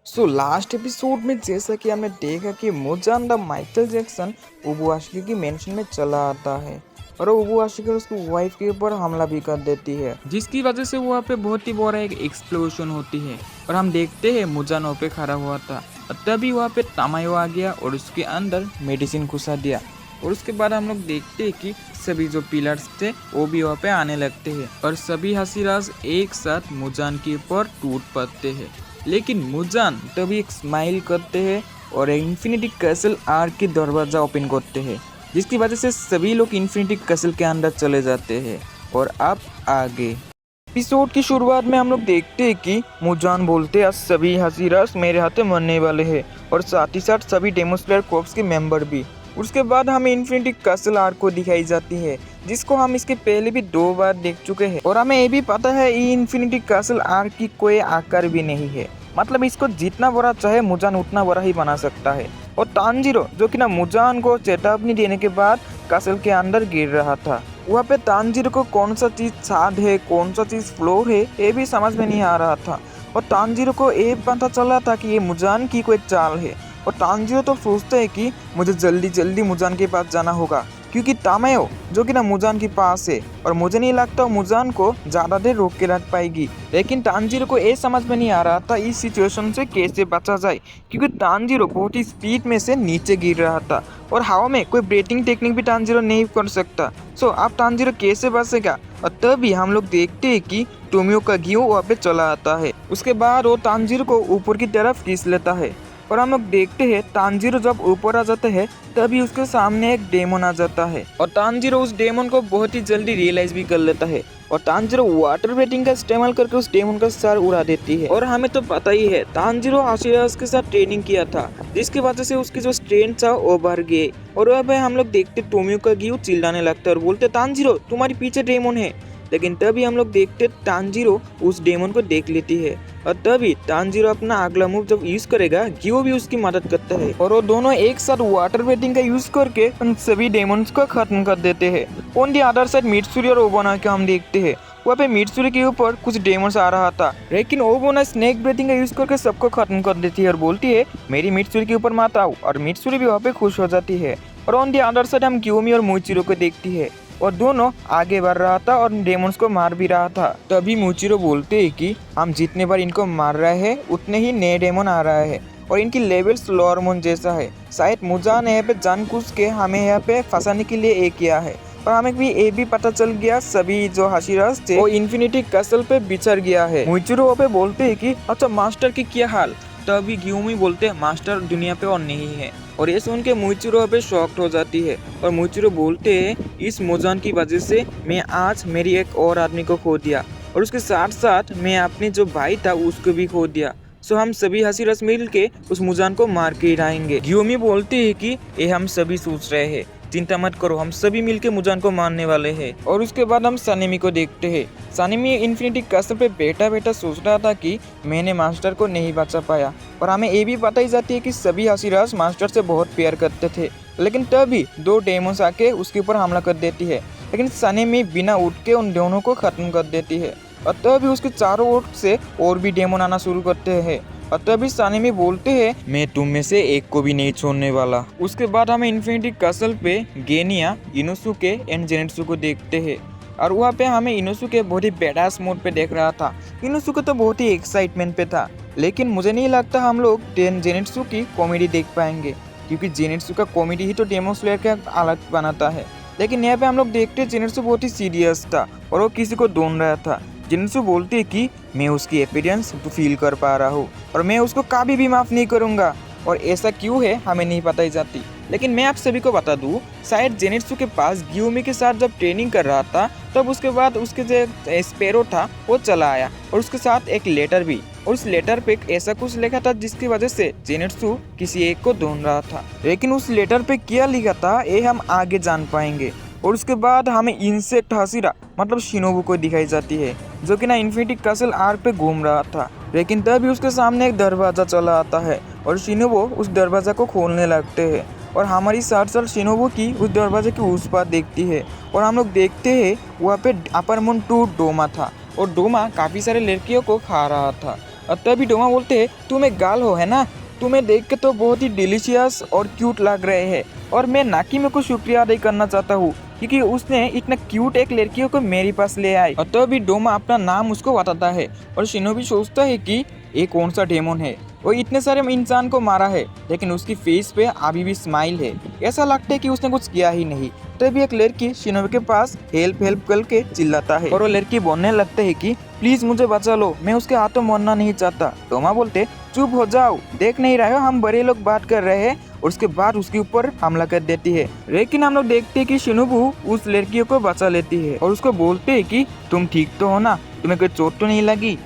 Last episode में जैसा कि हमने देखा कि मुजान द माइकल जैक्सन ओबुआशी की मेंशन में चला आता है और ओबुआशी उसकी वाइफ के ऊपर हमला भी कर देती है, जिसकी वजह से वहाँ पे बहुत ही बड़ा एक एक्सप्लोजन होती है। और हम देखते हैं मुजान वहाँ पे खड़ा हुआ था और तभी वहाँ पे तामायो आ गया और उसके अंदर मेडिसिन घुसा दिया। और उसके बाद हम लोग देखते हैं कि सभी जो पिलर्स थे वो भी वहाँ पे आने लगते हैं और सभी हसीराज एक साथ मुजान के ऊपर टूट पड़ते हैं। लेकिन मुजान तभी एक स्माइल करते हैं और इन्फिनिटी कैसल आर्क की दरवाजा ओपन करते हैं, जिसकी वजह से सभी लोग इन्फिनिटी कैसल के अंदर चले जाते हैं। और अब आगे एपिसोड की शुरुआत में हम लोग देखते हैं कि मुजान बोलते हैं सभी हसीरास मेरे हाथे मरने वाले हैं और साथ ही साथ सभी डेमन स्लेयर कॉर्प्स के मेंबर भी। उसके बाद हमें इन्फिनिटी कैसल आर्क को दिखाई जाती है, जिसको हम इसके पहले भी 2 बार देख चुके हैं। और हमें ये भी पता है ये इन्फिनिटी कैसल आर्क की कोई आकार भी नहीं है, मतलब इसको जितना बड़ा चाहे मुजान उतना बड़ा ही बना सकता है। और तानजीरो जो कि ना मुजान को चेतावनी देने के बाद कैसल के अंदर गिर रहा था, वहाँ पे तानजीरो को कौन सा चीज छाद है कौन सा चीज फ्लोर है ये भी समझ में नहीं आ रहा था। और तानजीरो को ये पता चला था कि ये मुजान की कोई चाल है। और तानजीरो तो सोचते है कि मुझे जल्दी जल्दी मुजान के पास जाना होगा, क्योंकि तामायो जो कि ना मुजान के पास है और मुझे नहीं लगता मुजान को ज़्यादा देर रोक के रख पाएगी। लेकिन तानजीरो को ये समझ में नहीं आ रहा था इस सिचुएशन से कैसे बचा जाए, क्योंकि तानजीरो बहुत ही स्पीड में से नीचे गिर रहा था और हवा में कोई ब्रीथिंग टेक्निक भी तानजीरो नहीं कर सकता। अब तानजीरो कैसे बचेगा। और तभी हम लोग देखते हैं कि टोमियो का गियो वहाँ पे चला आता है। उसके बाद वो तानजीरो को ऊपर की तरफ खींच लेता है और हम लोग देखते हैं तानजीरो जब ऊपर आ जाते हैं तभी उसके सामने एक डेमन आ जाता है और तानजीरो उस डेमन को बहुत ही जल्दी रियलाइज भी कर लेता है और तानजीरो वाटर ब्रीथिंग का इस्तेमाल करके उस डेमन का सर उड़ा देती है। और हमें तो पता ही है तानजीरो हाशिराज के साथ ट्रेनिंग किया था, जिसकी वजह से उसकी जो स्ट्रेंथ था वो बढ़ गए। और अब हम लोग देखते टोमियो का गियो चिल्लाने लगता है और बोलते तानजीरो तुम्हारे पीछे डेमन है। लेकिन तभी हम लोग देखते तानजीरो उस डेमन को देख लेती है और तभी तानजीरो अपना अगला मूव जब यूज करेगा गियो भी उसकी मदद करता है और वो दोनों एक साथ वाटर ब्रीथिंग का यूज करके उन सभी डेमन्स को खत्म कर देते हैं। On the other side Mitsuri और ओबोना के हम देखते हैं वहाँ पे मित्सुरी के ऊपर कुछ डेमन्स आ रहा था, लेकिन ओबोना स्नेक ब्रीथिंग का यूज करके सबको खत्म कर देती है और बोलती है मेरी मित्सुरी के ऊपर मत आओ। और मित्सुरी भी वहाँ पे खुश हो जाती है। और ऑन दी अदर साइड हम क्यूमी और मुइचिरो को देखती है और दोनों आगे बढ़ रहा था और डेमन्स को मार भी रहा था। तभी मुचिरो बोलते हैं कि हम जितने बार इनको मार रहे हैं उतने ही नए डेमन आ रहा है और इनकी लेवल्स लोअरमोन जैसा है। शायद मुजान यहाँ पे जानबूझ के हमें यहाँ पे फंसाने के लिए एक किया है। और हमें भी ये भी पता चल गया सभी जो हाशिराज थे वो इन्फिनिटी कैसल पे बिछड़ गया है। मुचिरो पे बोलते हैं कि अच्छा मास्टर की क्या हाल। तभी ग्यूमी बोलते हैं मास्टर दुनिया पे और नहीं है। और ये सुन के मुइचिरो पे शॉक्ड हो जाती है और मुइचिरो बोलते हैं इस मुजान की वजह से मैं आज मेरी एक और आदमी को खो दिया और उसके साथ साथ मैं अपने जो भाई था उसको भी खो दिया। हम सभी हसीरस मिल के उस मुजान को मार के गिराएंगे। ग्यूमी बोलते हैं कि ये हम सभी सोच रहे हैं, चिंता मत करो हम सभी मिलके मुजान को मारने वाले हैं। और उसके बाद हम सनेमी को देखते हैं। सनेमी इन्फिनिटी कैसल पे बैठा बैठा सोच रहा था कि मैंने मास्टर को नहीं बचा पाया। और हमें ये भी पता ही जाती है कि सभी हाशिराज मास्टर से बहुत प्यार करते थे, लेकिन तभी 2 डेमन्स आके उसके ऊपर हमला कर देती है। लेकिन सनेमी बिना उठ के उन दोनों को खत्म कर देती है और तभी उसके चारों ओर से और भी डेमन आना शुरू करते हैं। और तभी सनेमी बोलते हैं मैं तुम में से एक को भी नहीं छोड़ने वाला। उसके बाद हमें इन्फिनिटी कैसल पे गेनिया, इनोसुके एंड जेनेत्सु को देखते हैं और वहाँ पे हमें इनोसुके बहुत ही बैडास मोड पे देख रहा था। इनोसुके तो बहुत ही एक्साइटमेंट पे था, लेकिन मुझे नहीं लगता हम लोग जेनेत्सु की कॉमेडी देख पाएंगे, क्योंकि जेनेत्सु का कॉमेडी ही तो डेमन स्लेयर का अलग बनाता है। लेकिन यहाँ पे हम लोग देखते जेनेत्सु बहुत ही सीरियस था और वो किसी को ढूंढ रहा था। जेनेत्सु बोलते हैं कि मैं उसकी अपीयरेंस फील कर पा रहा हूँ और मैं उसको कभी भी माफ़ नहीं करूँगा। और ऐसा क्यों है हमें नहीं पता ही जाती, लेकिन मैं आप सभी को बता दूँ शायद जेनेत्सु के पास ग्यूमी के साथ जब ट्रेनिंग कर रहा था तब उसके बाद उसके जो स्पैरो था वो चला आया और उसके साथ एक लेटर भी। और उस लेटर पे ऐसा कुछ लिखा था जिसकी वजह से जेनेत्सु किसी एक को ढूंढ रहा था, लेकिन उस लेटर पे क्या लिखा था ये हम आगे जान पाएंगे। और उसके बाद हमें इंसेक्ट हसीरा मतलब शिनोबु को दिखाई जाती है, जो कि ना इन्फिनिटी कैसल आर्क पे घूम रहा था। लेकिन तभी उसके सामने एक दरवाजा चला आता है और शिनोबु उस दरवाजा को खोलने लगते हैं और हमारी साथ साथ शिनोबु की उस दरवाजे की उस पार देखती है और हम लोग देखते हैं वहाँ पे अपर मून 2 डोमा था और डोमा काफ़ी सारे लड़कियों को खा रहा था। और तभी डोमा बोलते हैं तुम एक गाल हो है ना, तुम्हें देख के तो बहुत ही डिलीशियस और क्यूट लग रहे हैं और मैं नाकी में कुछ शुक्रिया अदा करना चाहता हूँ क्योंकि उसने इतना क्यूट एक लड़की को मेरे पास ले आई। और तभी डोमा अपना नाम उसको बताता है और शिनोबी सोचता है कि ये कौन सा डेमन है, वो इतने सारे इंसान को मारा है लेकिन उसकी फेस पे अभी भी स्माइल है, ऐसा लगता है कि उसने कुछ किया ही नहीं। तभी एक लड़की शिनोबी के पास हेल्प हेल्प करके चिल्लाता है और वो लड़की बोलने लगता है कि प्लीज मुझे बचा लो, मैं उसके हाथों मरना नहीं चाहता। डोमा बोलते चुप हो जाओ, देख नहीं रहे हो हम बड़े लोग बात कर रहे हैं, और उसके बाद उसके ऊपर हमला कर देती है। लेकिन हम लोग देखते हैं कि शिनोबू उस लड़की को बचा लेती है और उसको बोलते हैं कि तुम ठीक तो हो ना, तुम्हें कोई चोट तो नहीं लगी।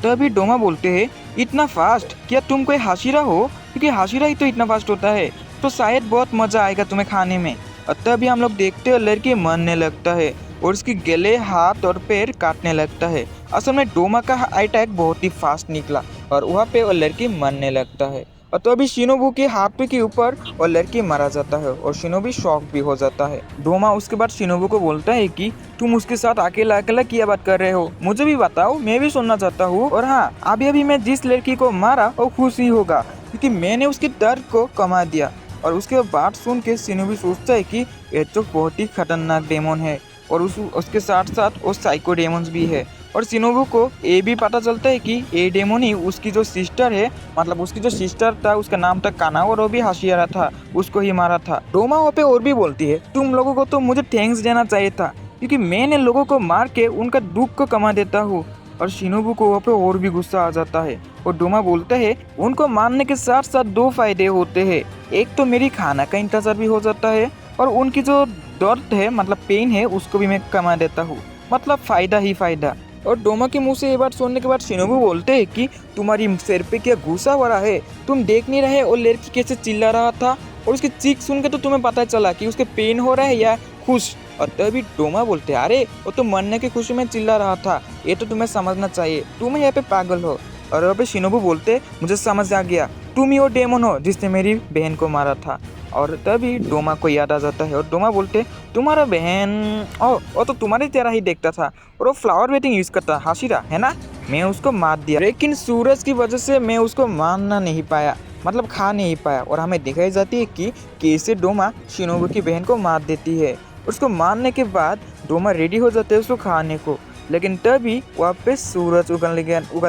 तभी डोमा बोलते हैं इतना फास्ट, क्या तुम कोई हाशिरा हो? क्योंकि हाशिरा ही तो इतना फास्ट होता है, तो शायद बहुत मजा आएगा तुम्हें खाने में। तभी हम लोग देखते हैं लड़की मरने लगता है और उसके गले हाथ और पैर काटने लगता है। असल में डोमा का अटैक बहुत ही फास्ट निकला और वहाँ पे वो लड़की मरने लगता है। और तो अभी शिनोबू के हाथ के ऊपर और लड़की मारा जाता है और शिनोबी शॉक भी हो जाता है। डोमा उसके बाद शिनोबू को बोलता है कि तुम उसके साथ अकेला अकेला क्या बात कर रहे हो, मुझे भी बताओ, मैं भी सुनना चाहता हूँ। और हाँ, अभी अभी मैं जिस लड़की को मारा वो खुश ही होगा क्योंकि मैंने उसके दर्द को कमा दिया। और उसके बात सुन के शिनोबी सोचता है कि ये तो बहुत ही खतरनाक डेमन है और उसके साथ साथ वो साइको डेमन्स भी है। और शिनोबू को ये भी पता चलता है कि ये डेमन ही उसकी जो सिस्टर है, मतलब उसकी जो सिस्टर था उसका नाम था काना और वो भी हाशियारा था, उसको ही मारा था। डोमा वहाँ पे और भी बोलती है तुम लोगों को तो मुझे थैंक्स देना चाहिए था क्योंकि मैंने लोगों को मार के उनका दुख को कमा देता हूँ। और शिनोबू को वहाँ पे और भी गुस्सा आ जाता है और डोमा बोलता है उनको मारने के साथ साथ दो फायदे होते हैं, एक तो मेरी खाना का इंतजार भी हो जाता है और उनकी जो दर्द है मतलब पेन है उसको भी मैं कमा देता हूँ, मतलब फायदा ही फायदा। और डोमा के मुंह से ये बात सुनने के बाद शिनोबू बोलते हैं कि तुम्हारी सिर पे क्या घुसा हो रहा है, तुम देख नहीं रहे और लड़की कैसे चिल्ला रहा था और उसकी चीख सुन के तो तुम्हें पता चला कि उसके पेन हो रहा है या खुश। और तभी डोमा बोलते अरे वो तो मरने की खुशी में चिल्ला रहा था, ये तो तुम्हें समझना चाहिए, तुम यहाँ पे पागल हो। और वहाँ पे शिनोबू बोलते मुझे समझ आ गया, तुम ही वो डेमन हो जिसने मेरी बहन को मारा था। और तभी डोमा को याद आ जाता है और डोमा बोलते तुम्हारा बहन वो तो तुम्हारी तरह ही देखता था और वो फ्लावर वेटिंग यूज करता हाशिरा है ना, मैं उसको मार दिया लेकिन सूरज की वजह से मैं उसको मारना नहीं पाया, मतलब खा नहीं पाया। और हमें दिखाई जाती है कि कैसे डोमा शिनोबू की बहन को मार देती है। उसको मारने के बाद डोमा रेडी हो जाते है उसको खाने को, लेकिन तभी वहाँ पे सूरज उगल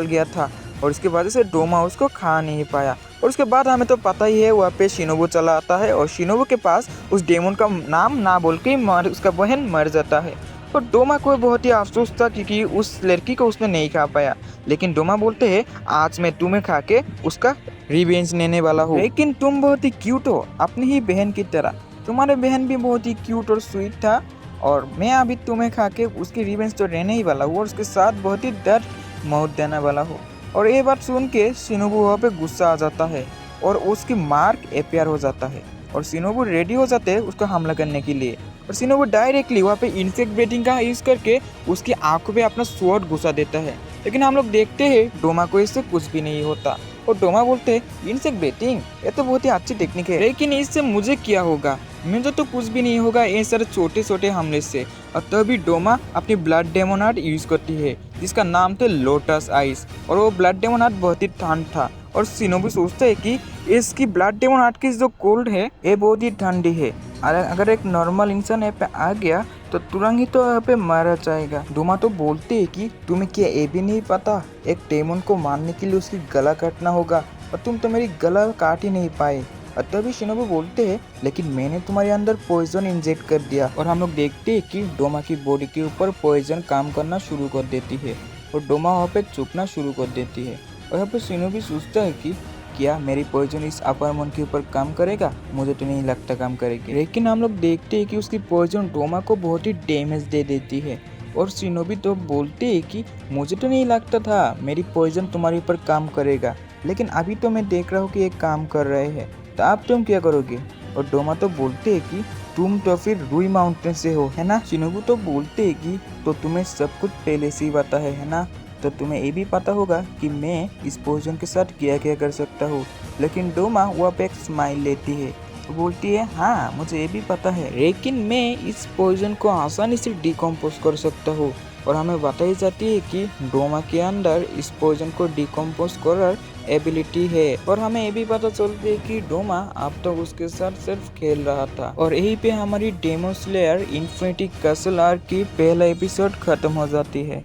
गया था और इसकी वजह से डोमा उसको खा नहीं पाया। और उसके बाद हमें तो पता ही है वहाँ पे शिनोबू चला आता है और शिनोबू के पास उस डेमन का नाम ना बोल के उसका बहन मर जाता है। और डोमा को बहुत ही अफसोस था क्योंकि उस लड़की को उसने नहीं खा पाया, लेकिन डोमा बोलते हैं आज मैं तुम्हें खा के उसका रिवेंज लेने वाला हूँ। लेकिन तुम बहुत ही क्यूट हो अपनी ही बहन की तरह, तुम्हारे बहन भी बहुत ही क्यूट और स्वीट था और मैं अभी तुम्हें खा के उसकी रिवेंज तो रहने ही वाला हूँ और उसके साथ बहुत ही दर्द मौत देने वाला हूँ। और ये बात सुन के शिनोबू वहाँ पे गुस्सा आ जाता है और उसकी मार्क अपेयर हो जाता है और शिनोबू रेडी हो जाते हैं उसका हमला करने के लिए। और शिनोबू डायरेक्टली वहाँ पे इंसेक्ट ब्रीडिंग का यूज करके उसकी आंखों पे अपना स्वॉर्ड घुसा देता है, लेकिन हम लोग देखते हैं डोमा को इससे कुछ भी नहीं होता। और डोमा बोलते हैं इंसेक्ट ब्रीडिंग ये तो बहुत ही अच्छी टेक्निक है, लेकिन इससे मुझे क्या होगा, मुझे तो कुछ भी नहीं होगा ये सारे छोटे छोटे हमले से। और तभी डोमा अपनी ब्लड डेमन आर्ट यूज करती है जिसका नाम था लोटस आइस और वो ब्लड डेमन आर्ट बहुत ही ठंड था। और शिनोबू सोचता है कि इसकी ब्लड डेमन आर्ट की जो कोल्ड है ये बहुत ही ठंडी है, अगर एक नॉर्मल इंसान यहाँ पे आ गया तो तुरंत ही तो यहाँ पे मारा जाएगा। डोमा तो बोलते है कि तुम्हें क्या ये भी नहीं पता एक डेमन को मारने के लिए उसकी गला काटना होगा और तुम तो मेरी गला काट ही नहीं पाए। और तभी शिनोबू बोलते हैं लेकिन मैंने तुम्हारे अंदर पॉइजन इंजेक्ट कर दिया। और हम लोग देखते हैं कि डोमा की बॉडी के ऊपर पॉइजन काम करना शुरू कर देती है और डोमा वहाँ पे चुपना शुरू कर देती है। और यहाँ पे शिनोबू सोचता है कि क्या मेरी पॉइजन इस अपर मन के ऊपर काम करेगा, मुझे तो नहीं लगता काम करेगी। लेकिन हम लोग देखते हैं कि उसकी पॉइजन डोमा को बहुत ही डैमेज दे देती है और शिनोबी तो बोलते हैं कि मुझे तो नहीं लगता था मेरी पॉइजन तुम्हारे ऊपर काम करेगा, लेकिन अभी तो मैं देख रहा हूँ कि ये काम कर रहे हैं, तो अब तुम क्या करोगे। और डोमा तो बोलते हैं कि तुम तो फिर रुई माउंटेन से हो है ना। शिनोबू तो बोलते हैं कि तो तुम्हें सब कुछ पहले से ही पता है ना, तो तुम्हें ये भी पता होगा कि मैं इस पॉइजन के साथ क्या क्या कर सकता हूँ। लेकिन डोमा वहाँ पे एक स्माइल लेती है तो बोलती है हाँ मुझे ये भी पता है, लेकिन मैं इस पॉइजन को आसानी से डिकम्पोज कर सकता हूँ, और हमें बताई जाती है कि डोमा के अंदर इस पॉइजन को डिकम्पोज कर एबिलिटी है। और हमें ये भी पता चलती है कि डोमा अब तक उसके साथ सिर्फ खेल रहा था। और यहीं पे हमारी Demon Slayer Infinity Castle arc की पहला एपिसोड खत्म हो जाती है।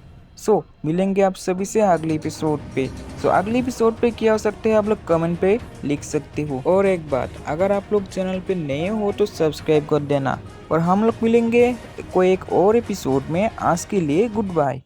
मिलेंगे आप सभी से अगले एपिसोड पे। अगले एपिसोड पे क्या हो सकते हैं आप लोग कमेंट पे लिख सकते हो। और एक बात, अगर आप लोग चैनल पे नए हो तो सब्सक्राइब कर देना। और हम लोग मिलेंगे कोई एक और एपिसोड में। आज के लिए गुड बाय।